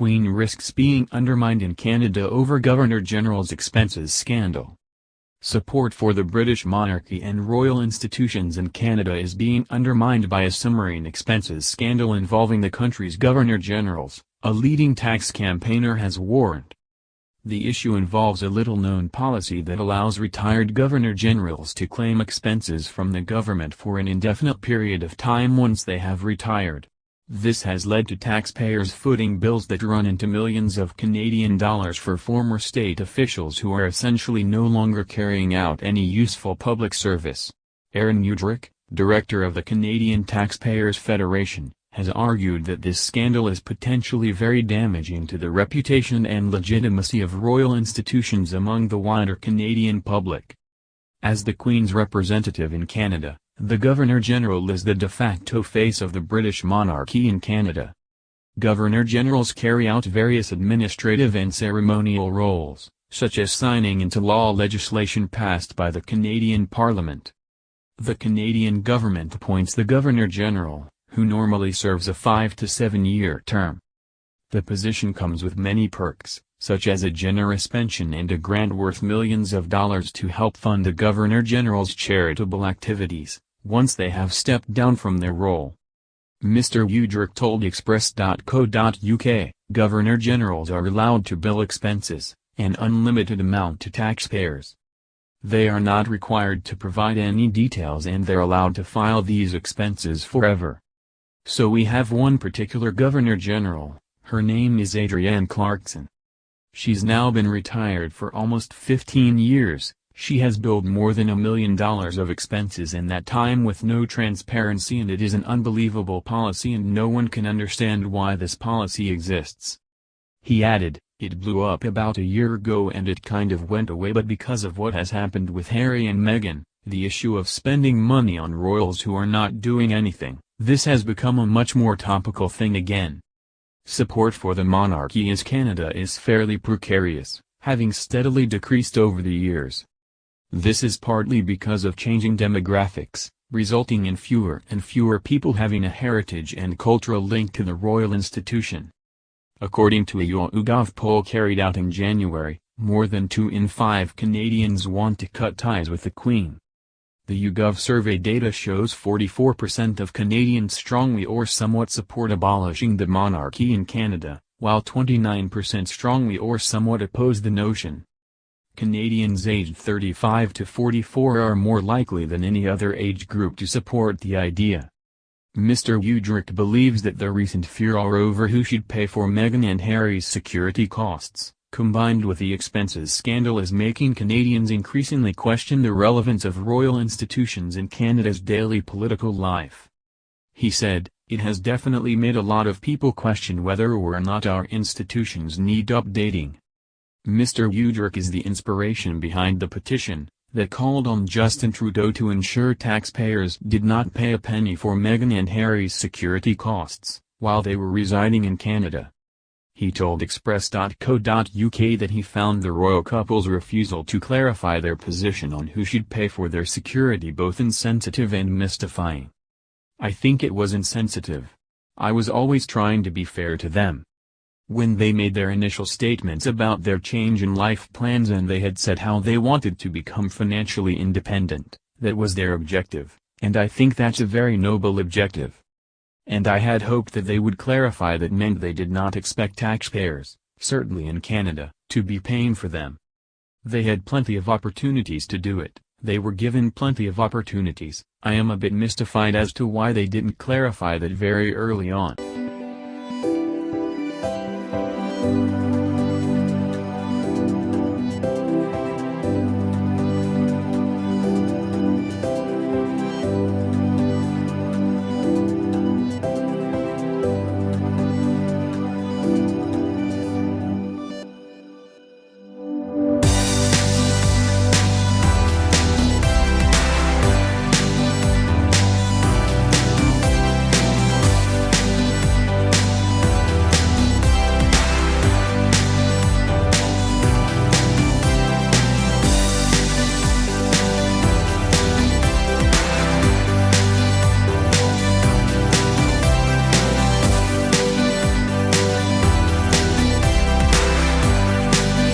Queen risks being undermined in Canada over Governor-General's expenses scandal. Support for the British monarchy and royal institutions in Canada is being undermined by a submarine expenses scandal involving the country's Governor-Generals, a leading tax campaigner has warned. The issue involves a little-known policy that allows retired Governor-Generals to claim expenses from the government for an indefinite period of time once they have retired. This has led to taxpayers footing bills that run into millions of Canadian dollars for former state officials who are essentially no longer carrying out any useful public service. Aaron Udrich, director of the Canadian Taxpayers Federation, has argued that this scandal is potentially very damaging to the reputation and legitimacy of royal institutions among the wider Canadian public. As the Queen's representative in Canada, the Governor-General is the de facto face of the British monarchy in Canada. Governor-Generals carry out various administrative and ceremonial roles, such as signing into law legislation passed by the Canadian Parliament. The Canadian government appoints the Governor-General, who normally serves a 5 to 7 year term. The position comes with many perks, such as a generous pension and a grant worth millions of dollars to help fund the Governor-General's charitable activities, once they have stepped down from their role. Mr. Udrich told Express.co.uk, Governor-Generals are allowed to bill expenses, an unlimited amount to taxpayers. They are not required to provide any details and they're allowed to file these expenses forever. So we have one particular Governor-General, her name is Adrienne Clarkson. She's now been retired for almost 15 years. She has billed more than $1 million of expenses in that time with no transparency, and it is an unbelievable policy and no one can understand why this policy exists. He added, it blew up about a year ago and it kind of went away, but because of what has happened with Harry and Meghan, the issue of spending money on royals who are not doing anything, this has become a much more topical thing again. Support for the monarchy in Canada is fairly precarious, having steadily decreased over the years. This is partly because of changing demographics, resulting in fewer and fewer people having a heritage and cultural link to the royal institution. According to a YouGov poll carried out in January, more than 2 in 5 Canadians want to cut ties with the Queen. The YouGov survey data shows 44% of Canadians strongly or somewhat support abolishing the monarchy in Canada, while 29% strongly or somewhat oppose the notion. Canadians aged 35 to 44 are more likely than any other age group to support the idea. Mr. Udrich believes that the recent furor over who should pay for Meghan and Harry's security costs, combined with the expenses scandal, is making Canadians increasingly question the relevance of royal institutions in Canada's daily political life. He said, it has definitely made a lot of people question whether or not our institutions need updating. Mr. Udrich is the inspiration behind the petition that called on Justin Trudeau to ensure taxpayers did not pay a penny for Meghan and Harry's security costs while they were residing in Canada. He told Express.co.uk that he found the royal couple's refusal to clarify their position on who should pay for their security both insensitive and mystifying. I think it was insensitive. I was always trying to be fair to them. When they made their initial statements about their change in life plans and they had said how they wanted to become financially independent, that was their objective, and I think that's a very noble objective. And I had hoped that they would clarify that meant they did not expect taxpayers, certainly in Canada, to be paying for them. They had plenty of opportunities to do it, they were given plenty of opportunities. I am a bit mystified as to why they didn't clarify that very early on.